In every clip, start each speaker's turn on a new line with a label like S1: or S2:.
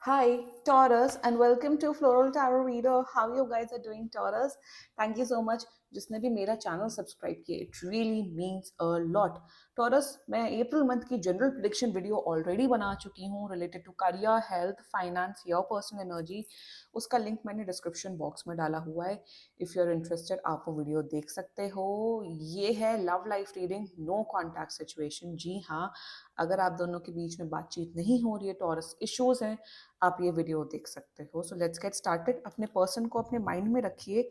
S1: Hi, Taurus, and welcome to Floral Tarot Reader. How you guys are doing, Taurus? Thank you so much. जिसने भी मेरा channel subscribe किया, it really means a lot. Taurus, मैं April month की general prediction video already बना चुकी हूँ related to career, health, finance, your personal energy. उसका लिंक मैंने डिस्क्रिप्शन बॉक्स में डाला हुआ है. इफ़ यू आर इंटरेस्टेड, आप वो वीडियो देख सकते हो. ये है love life reading, no contact situation. जी हाँ, अगर आप दोनों के बीच में बातचीत नहीं हो रही है, टॉरस इश्यूज हैं, आप ये वीडियो देख सकते हो. So let's get started. अपने पर्सन को अपने माइंड में रखिए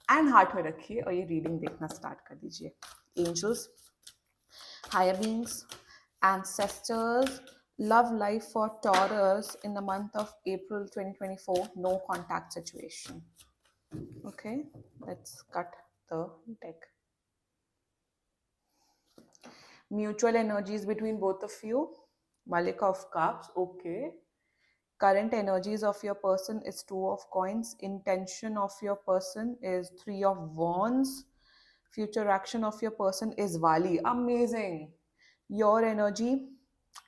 S1: एंड हार्ट में रखिए और ये रीडिंग देखना स्टार्ट कर दीजिए. Angels, higher beings, ancestors, love life for Taurus in the month of April 2024, no contact situation. Okay, let's cut the deck. Mutual energies between both of you. Malik of Cups, okay. Current energies of your person is Two of Coins. Intention of your person is Three of Wands. Future action of your person is Vali. Amazing. Your energy,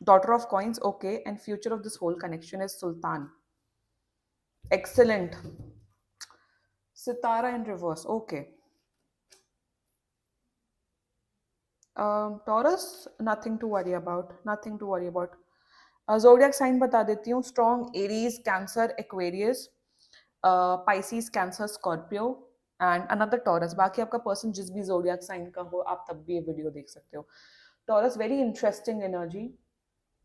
S1: Daughter of Coins, okay. And future of this whole connection is Sultan. Excellent. Sitara in reverse, okay. Taurus, nothing to worry about. Nothing to worry about. Zodiac sign बता देती हूँ. Strong Aries, Cancer, Aquarius, Pisces, Cancer, Scorpio and another Taurus. बाकी आपका person जिस भी zodiac sign का हो, आप तब भी ये वीडियो देख सकते हो. Taurus, very interesting energy.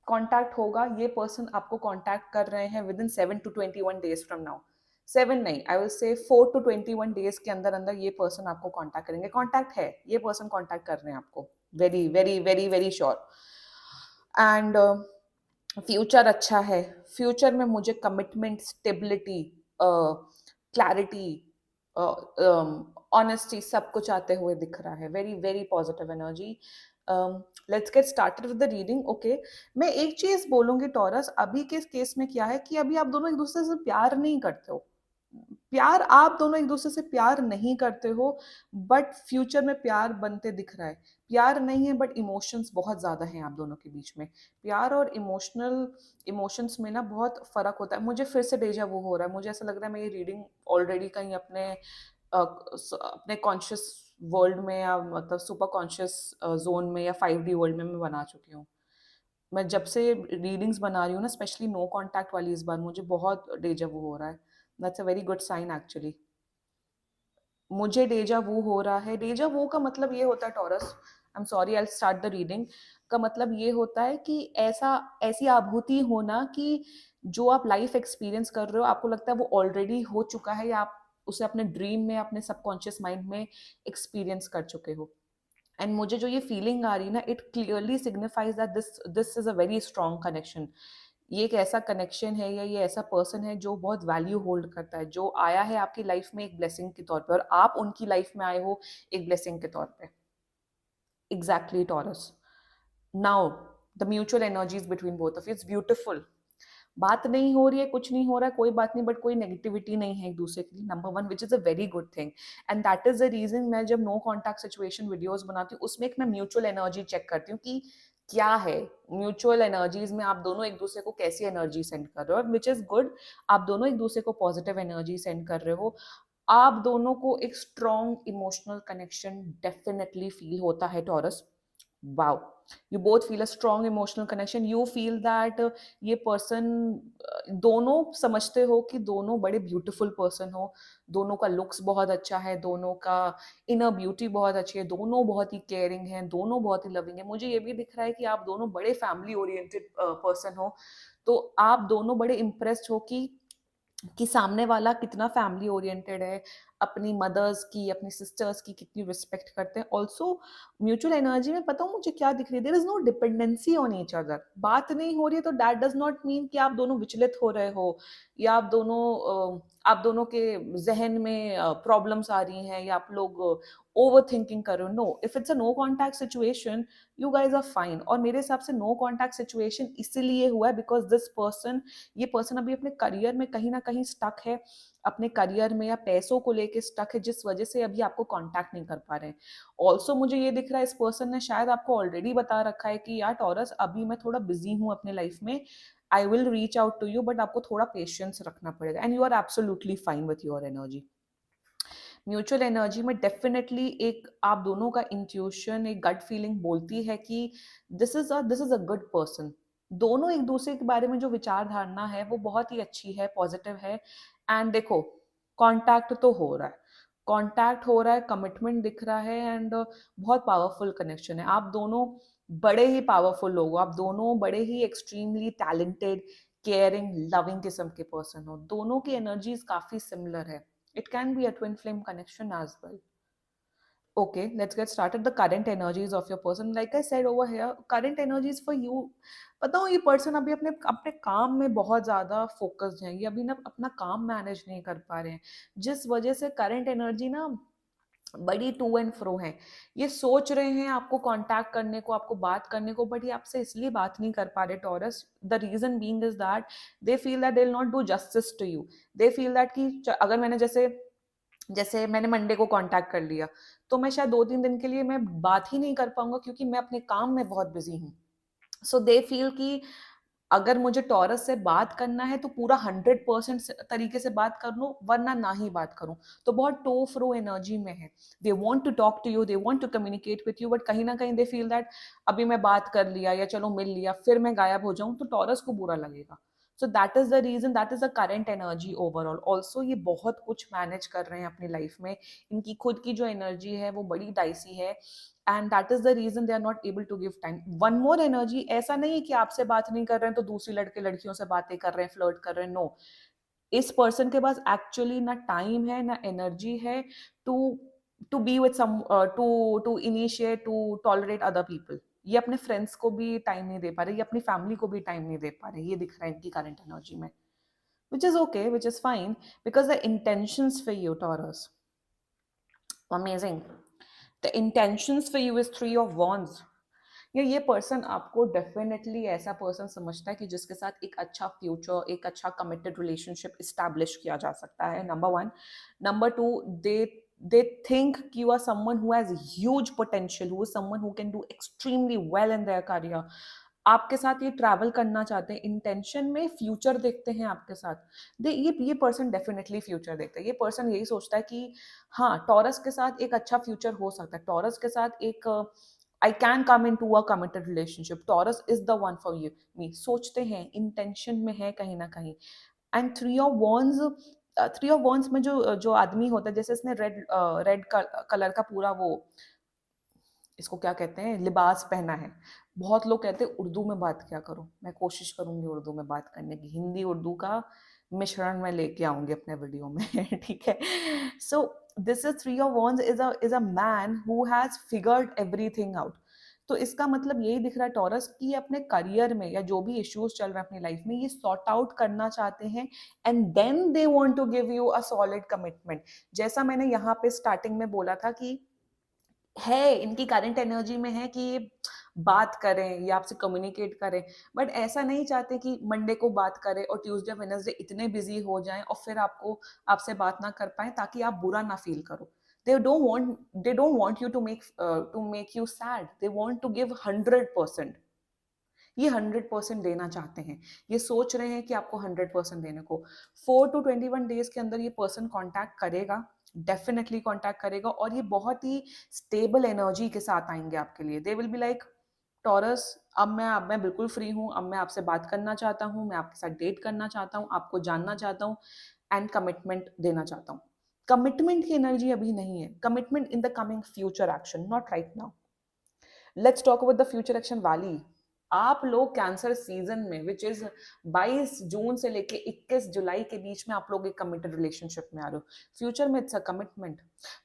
S1: Contact होगा. ये पर्सन आपको कॉन्टैक्ट कर रहे हैं with in 7 to 21 days from now. 7 नहीं, I will say 4 to 21 days के अंदर अंदर ये पर्सन आपको कॉन्टैक्ट करेंगे. कॉन्टैक्ट है, ये पर्सन कॉन्टैक्ट कर रहे हैं आपको. Very very very very sure. And future अच्छा है. फ्यूचर में मुझे कमिटमेंट, स्टेबिलिटी, क्लैरिटी, ऑनेस्टी सब कुछ आते हुए दिख रहा है. Very very positive energy. Let's get started with the reading. Okay, मैं एक चीज बोलूंगी टॉरस, अभी के केस में क्या है कि अभी आप दोनों एक दूसरे से प्यार नहीं करते हो. प्यार, आप दोनों एक दूसरे से प्यार नहीं करते हो, बट फ्यूचर में प्यार बनते दिख रहा है. प्यार नहीं है बट इमोशंस बहुत ज्यादा हैं आप दोनों के बीच में. प्यार और इमोशंस में ना बहुत फर्क होता है. मुझे फिर से डेजा वो हो रहा है. मुझे ऐसा लग रहा है मैं ये रीडिंग ऑलरेडी कहीं अपने कॉन्शियस वर्ल्ड में या मतलब सुपर कॉन्शियस जोन में या 5D वर्ल्ड में मैं बना चुकी हूँ. मैं जब से रीडिंग्स बना रही हूँ ना, स्पेशली नो कॉन्टैक्ट वाली, इस बार मुझे बहुत डेजा वो हो रहा है. That's a very good sign actually. मुझे डेजा वू हो रहा है. डेजा वू का मतलब ये होता है taurus, I am sorry, I start the reading. का मतलब ये होता है कि ऐसी अनुभूति होना कि जो आप लाइफ एक्सपीरियंस कर रहे हो, आपको लगता है वो ऑलरेडी हो चुका है या आप उसे अपने ड्रीम में, अपने सबकॉन्शियस माइंड में एक्सपीरियंस कर चुके हो. एंड मुझे जो ये फीलिंग आ रही है ना, it clearly signifies that this is a very strong connection. ये एक ऐसा कनेक्शन है या ये ऐसा पर्सन है जो बहुत वैल्यू होल्ड करता है, जो आया है आपकी लाइफ में एक ब्लेसिंग के तौर पे और आप उनकी लाइफ में आए हो एक ब्लेसिंग के तौर पे. Exactly taurus. Now the mutual energies between both of, it's beautiful. बात नहीं हो रही है, कुछ नहीं हो रहा है, कोई बात नहीं, बट कोई नेगेटिविटी नहीं है एक दूसरे के लिए, number one, which is a very good thing. And that is the reason मैं जब नो कॉन्टैक्ट सिचुएशन वीडियोस बनाती हूँ, उसमें एक मैं म्यूचुअल एनर्जी चेक करती हूँ कि क्या है म्यूचुअल एनर्जीज में, आप दोनों एक दूसरे को कैसी एनर्जी सेंड कर रहे हो, विच इज गुड. आप दोनों एक दूसरे को पॉजिटिव एनर्जी सेंड कर रहे हो. आप दोनों को एक strong emotional connection definitely feel होता है taurus. wow, you both feel a strong emotional connection. You feel that ये पर्सन, दोनों समझते हो कि दोनों बड़े ब्यूटीफुल पर्सन हो. दोनों का लुक्स बहुत अच्छा है, दोनों का इनर ब्यूटी बहुत अच्छी है, दोनों बहुत ही केयरिंग है, दोनों बहुत ही लविंग है. मुझे ये भी दिख रहा है कि आप दोनों बड़े फैमिली ओरिएंटेड पर्सन हो. तो आप दोनों बड़े इम्प्रेस्ड हो कि सामने वाला कितना फैमिली ओरिएंटेड है, अपनी मदर्स की, अपनी सिस्टर्स की कितनी रिस्पेक्ट करते हैं. ऑल्सो म्यूचुअल एनर्जी में पता हूँ मुझे क्या दिख रही है, there is no dependency on each other. बात नहीं हो रही है तो दैट डज नॉट मीन कि आप दोनों विचलित हो रहे हो या आप दोनों के जहन में प्रॉब्लम्स आ रही हैं या आप लोग ओवर थिंकिंग कर रहे हो. No, if it's a no contact situation, you guys are fine. और मेरे हिसाब से नो कॉन्टैक्ट सिचुएशन इसीलिए हुआ है बिकॉज ये पर्सन अभी अपने करियर में कहीं ना कहीं स्टक है, अपने करियर में या पैसों को लेके स्टक है, जिस वजह से अभी आपको कांटेक्ट नहीं कर पा रहे हैं. ऑल्सो मुझे ये दिख रहा है इस पर्सन ने शायद आपको ऑलरेडी बता रखा है कि यार टॉरस, अभी मैं थोड़ा बिजी हूँ अपने लाइफ में, I will reach out to you, but आपको थोड़ा पेशेंस रखना पड़ेगा, and you are absolutely fine with your energy. Mutual energy में डेफिनेटली एक आप दोनों का इंट्यूशन, एक गट फीलिंग बोलती है कि this is a good person. दोनों एक दूसरे के बारे में जो विचारधारणा है वो बहुत ही अच्छी है, पॉजिटिव है। एंड देखो, कांटेक्ट तो हो रहा है, कांटेक्ट हो रहा है, कमिटमेंट दिख रहा है, एंड बहुत पावरफुल कनेक्शन है। आप दोनों बड़े ही पावरफुल लोग हो, आप दोनों बड़े ही एक्सट्रीमली टैलेंटेड, केयरिंग, लविंग किस्म के पर्सन हो। दोनों की एनर्जीज काफी सिमिलर है। It can be a twin flame connection as well. Okay, let's get started. The current energies of your person. Like I said over here, current energies for you. पता हो ये person अभी अपने अपने काम में बहुत ज्यादा फोकस्ड है, ये अभी ना अपना काम मैनेज नहीं कर पा रहे हैं, जिस वजह से करंट एनर्जी ना बड़ी टू एंड फ्रो है। ये सोच रहे हैं आपको कांटेक्ट करने को, आपको बात करने को, बट ये आपसे इसलिए बात नहीं कर पा रहे Taurus. The reason being is that they feel that they will not do justice to you. They feel that कि अगर मैंने जैसे जैसे मैंने मंडे को कांटेक्ट कर लिया, तो मैं शायद 2-3 दिन के लिए मैं बात ही नहीं कर पाऊंगा, क्योंकि मैं अपने काम में बहुत बिजी हूँ। सो दे फील कि अगर मुझे टॉरस से बात करना है तो पूरा 100% तरीके से बात कर लूं, वरना ना ही बात करूं। तो बहुत टो फ्रो एनर्जी में है। They want to talk to you, they want to communicate with you, but कहीं ना कहीं दे फील दैट अभी मैं बात कर लिया या चलो मिल लिया, फिर मैं गायब हो जाऊं तो टॉरस को बुरा लगेगा। So that is the reason, that is the current energy overall. Also ये बहुत कुछ मैनेज कर रहे हैं अपनी लाइफ में, इनकी खुद की जो एनर्जी है वो बड़ी डाइसी है, and that is the reason they are not able to give time. One more energy, ऐसा नहीं है कि आपसे बात नहीं कर रहे हैं तो दूसरी लड़के लड़कियों से बातें कर रहे हैं, फ्लर्ट कर रहे हैं, नो। इस पर्सन के पास एक्चुअली ना टाइम है ना एनर्जी है to to be with some, to to initiate, to tolerate other people. ये अपने फ्रेंड्स को भी टाइम नहीं दे पा रहे, ये अपनी फैमिली को भी टाइम नहीं दे पा रहे, ये दिख रहा है इनकी करंट एनर्जी में, which is okay, which is fine, because the intentions for you, Taurus, amazing. The intentions for you is 3 of Wands. ये पर्सन आपको डेफिनेटली ऐसा पर्सन समझता है कि जिसके साथ एक अच्छा फ्यूचर, एक अच्छा कमिटेड रिलेशनशिप इस्टेब्लिश किया जा सकता है, नंबर 1। नंबर 2, दे थिंक कि you are someone who has huge potential, who is someone who can do extremely well in their career. आपके साथ ये ट्रैवल करना चाहते हैं, इंटेंशन में फ्यूचर देखते हैं आपके साथ। ये पर्सन डेफिनेटली फ्यूचर देखता है। ये पर्सन यही सोचता है कि हाँ, टॉरस के साथ एक अच्छा फ्यूचर हो सकता है, टॉरस के साथ एक I can come into a committed relationship, Taurus is the one for you me, सोचते हैं, इंटेंशन में है कहीं ना कहीं। And 3 of Wands, 3 of Wands में जो जो आदमी होता है, जैसे इसने रेड कलर का पूरा वो, इसको क्या कहते हैं, लिबास पहना है। बहुत लोग कहते हैं उर्दू में बात क्या करो, मैं कोशिश करूंगी उर्दू में बात करने की, हिंदी उर्दू का मिश्रण में लेके आऊंगी अपने वीडियो में ठीक है। So this is 3 of Wands is a man who has figured everything out. तो इसका मतलब यही दिख रहा है टॉरस की अपने करियर में या जो भी इश्यूज चल रहे हैं अपनी लाइफ में, ये सॉर्ट आउट करना चाहते हैं, and then they want to give you a solid commitment. जैसा मैंने यहाँ पे स्टार्टिंग में बोला था कि है, इनकी करंट एनर्जी में है कि ये बात करें या आपसे कम्युनिकेट करें, बट ऐसा नहीं चाहते कि मंडे को बात करें और ट्यूसडे वेडनेसडे इतने बिजी हो जाएं और फिर आपसे बात ना कर पाए ताकि आप बुरा ना फील करो। They don't want you to make you sad, they want to give 100%। ये 100% देना चाहते हैं, ये सोच रहे हैं कि आपको 100% देने को। 4 to 21 डेज के अंदर ये पर्सन कांटेक्ट करेगा, डेफिनेटली कांटेक्ट करेगा, और ये बहुत ही स्टेबल एनर्जी के साथ आएंगे आपके लिए। They will be like, taurus, अब मैं बिल्कुल फ्री हूँ, अब मैं आपसे बात करना चाहता हूँ, मैं आपके साथ डेट करना चाहता हूँ, आपको जानना चाहता हूँ, एंड कमिटमेंट देना चाहता हूँ। कमिटमेंट की एनर्जी अभी नहीं है, commitment in the coming future action, not right now. Let's talk about the future action वाली। आप लोग कैंसर सीजन में, विच इज 22 जून से लेके 21 जुलाई के बीच में, आप लोग एक कमिटेड रिलेशनशिप में आ रहे हो। फ्यूचर में इट्स अ कमिटमेंट।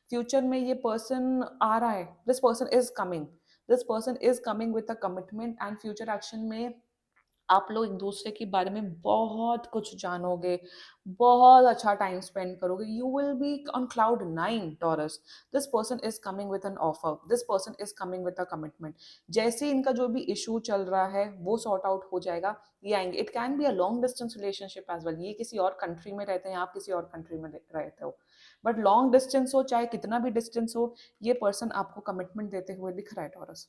S1: फ्यूचर में ये पर्सन आ रहा है, this person is coming with a commitment, and future action में आप लोग एक दूसरे के बारे में बहुत कुछ जानोगे, बहुत अच्छा टाइम स्पेंड करोगे, you will be on cloud 9, taurus. This person is coming with an offer, this person is coming with a commitment. जैसे इनका जो भी इशू चल रहा है वो सॉर्ट आउट हो जाएगा, ये आएंगे। It can be a long distance relationship as well, ये किसी और कंट्री में रहते हैं, आप किसी और कंट्री में रहते हो, बट लॉन्ग डिस्टेंस हो चाहे कितना भी डिस्टेंस हो, ये पर्सन आपको कमिटमेंट देते हुए दिख रहा है टॉरस।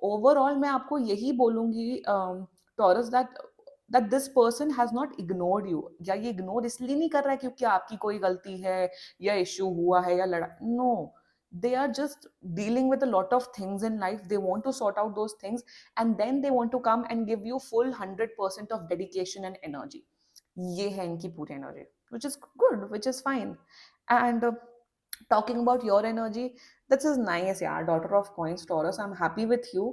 S1: ओवरऑल मैं आपको यही बोलूंगी taurus, that that this person has not ignored you, या ये इग्नोर इसलिए नहीं कर रहा है क्योंकि आपकी कोई गलती है या इश्यू हुआ है या लड़ा, no, they are just dealing with a lot of things in life, they want to sort out those things, and then they want to come and give you full 100% of dedication and energy. ये है इनकी पूरी energy, which is good, which is fine. And talking about your energy, that is nice यार, daughter of coins Taurus, I'm happy with you.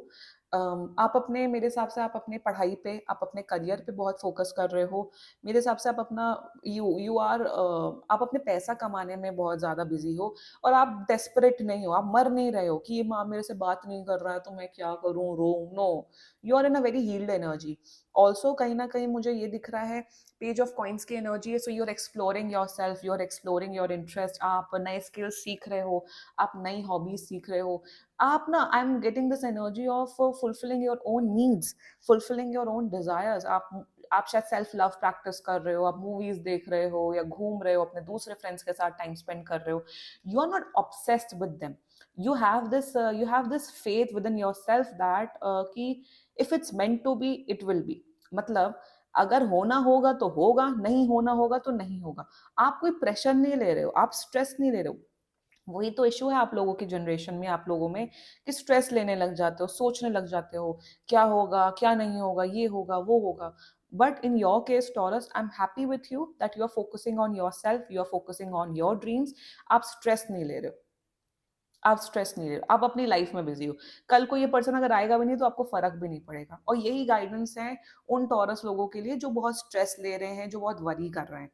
S1: आप अपने, मेरे हिसाब से आप अपने पढ़ाई पे, आप अपने करियर पे बहुत फोकस कर रहे हो। मेरे हिसाब से आप अपना यू आर आप अपने पैसा कमाने में बहुत ज़्यादा बिजी हो, और आप डेस्परेट नहीं हो, आप मर नहीं रहे हो कि ये माँ मेरे से बात नहीं कर रहा है तो मैं क्या करूँ, रो, no, you are in a very healed energy. Also कहीं ना कहीं मुझे ये दिख रहा है, पेज ऑफ कॉइन्स की एनर्जी है, so you are exploring yourself, you are exploring your interest, आप नए स्किल्स सीख रहे हो, आप नई हॉबीज सीख रहे हो, आप ना, I am getting this energy of fulfilling your own needs, fulfilling your own desires. आप शायद सेल्फ लव प्रैक्टिस कर रहे हो, आप मूवीज देख रहे हो या घूम रहे हो, अपने दूसरे फ्रेंड्स के साथ टाइम स्पेंड कर रहे हो, you are not obsessed with them, you have this faith within yourself that कि if it's meant to be it will be, मतलब अगर होना होगा तो होगा, नहीं होना होगा तो नहीं होगा। आप कोई प्रेशर नहीं ले रहे हो, आप स्ट्रेस नहीं ले रहे हो। वही तो इशू है आप लोगों की जनरेशन में, आप लोगों में, कि स्ट्रेस लेने लग जाते हो, सोचने लग जाते हो, क्या होगा, क्या नहीं होगा, ये होगा, वो होगा। But in your case Taurus, I am happy with you that you are focusing on yourself, you are focusing on your dreams. आप स्ट्रेस नहीं ले रहे हो, आप स्ट्रेस नहीं ले रहे हो, आप अपनी लाइफ में बिजी हो। कल को ये पर्सन अगर आएगा भी नहीं तो आपको फर्क भी नहीं पड़ेगा। और यही गाइडेंस है उन टॉरस लोगों के लिए जो बहुत स्ट्रेस ले रहे हैं, जो बहुत वरी कर रहे हैं।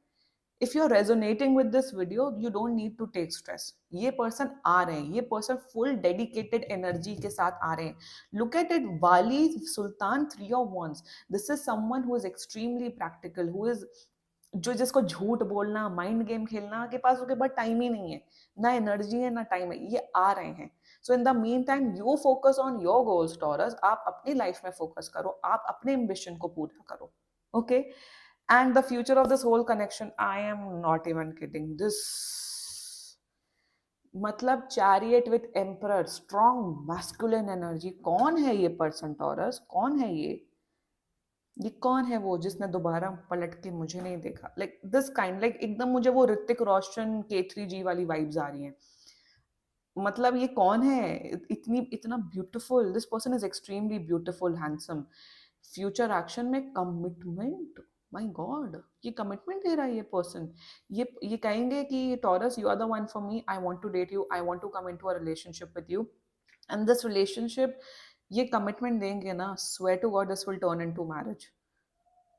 S1: If you are resonating with this video, you don't need to take stress. ये पर्सन आ रहे हैं, ये पर्सन फुल डेडिकेटेड एनर्जी के साथ आ रहे हैं। लुक एट इट, वाली सुल्तान, 3 of Wands, this is someone who is extremely practical, who is, जो जिसको झूठ बोलना, माइंड गेम खेलना के पास, उसके पास टाइम ही नहीं है, ना एनर्जी है ना टाइम है, ये आ रहे हैं। So in the meantime you focus on your goals Taurus, आप अपनी लाइफ में फोकस करो, आप अपने एम्बिशन को पूरा करो, okay. And the future of this whole connection, I am not even kidding this, मतलब chariot with emperor, strong masculine energy. कौन है ये पर्सन टॉरस, कौन है ये कौन है वो जिसने दोबारा पलट के मुझे नहीं देखा, लाइक दिस काइंड, लाइक एकदम मुझे वो ऋतिक रोशन K3G वाली वाइब्स आ रही हैं। मतलब ये कौन है, इतनी इतना beautiful, this person is extremely beautiful, handsome. Future action में कमिटमेंट, माय गॉड, ये कमिटमेंट दे रहा है ये पर्सन। ये कहेंगे कि Taurus, you are the one for me, I want to date you, I want to come into a relationship with you, and this relationship, ये कमिटमेंट देंगे ना, swear to God this will turn into marriage.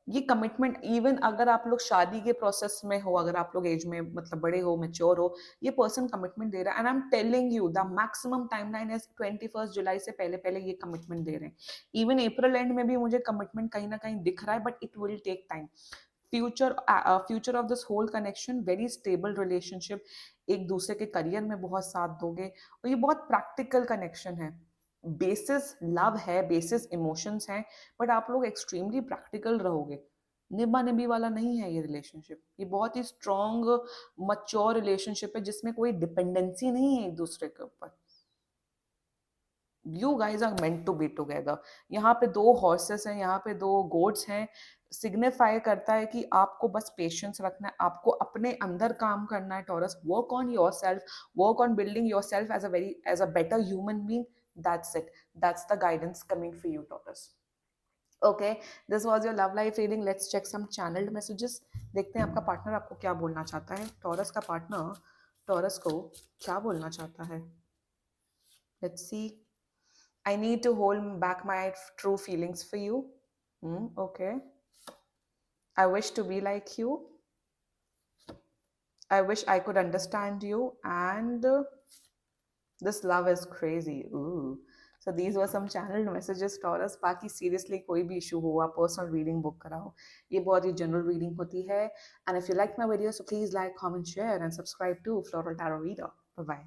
S1: ये commitment, even अगर आप लोग शादी के process में हो, अगर आप लोग एज में मतलब बड़े हो, मेच्योर हो, ये पर्सन कमिटमेंट दे रहा है। And I am telling you the maximum timeline is 21 जुलाई से पहले पहले ये कमिटमेंट दे रहे हैं। इवन अप्रैल एंड में भी मुझे कमिटमेंट कहीं ना कहीं दिख रहा है, but it will take time. Future of this whole connection, very stable relationship, एक दूसरे के करियर में बहुत साथ दोगे, और ये बहुत प्रैक्टिकल कनेक्शन है। बेसिस लव है, बेसिस इमोशंस हैं, बट आप लोग एक्सट्रीमली प्रैक्टिकल रहोगे। निब्बा निब्बी वाला नहीं है ये रिलेशनशिप, ये बहुत ही स्ट्रॉन्ग मच्योर रिलेशनशिप है जिसमें कोई डिपेंडेंसी नहीं है एक दूसरे के ऊपर। You guys are meant to be together. यहाँ पे 2 हॉर्सेस हैं, यहाँ पे 2 गोट्स हैं, सिग्निफाई करता है कि आपको बस पेशेंस रखना है, आपको अपने अंदर काम करना है Taurus. Work on yourself, work on building yourself as a better human being. That's it, that's the guidance coming for you Taurus. Okay, this was your love life reading. Let's check some channelled messages. देखते हैं आपका partner आपको क्या बोलना चाहता है। Taurus का partner taurus को क्या बोलना चाहता है, let's see. I need to hold back my true feelings for you. Okay. I wish to be like you. I wish I could understand you. And this love is crazy. Ooh. So these were some channeled messages, Taurus. बाकी seriously कोई भी issue हो, आप personal reading book कराओ। ये बहुत ही general reading होती है। And if you like my video, so please like, comment, share, and subscribe to Floral Tarot Reader. Bye bye.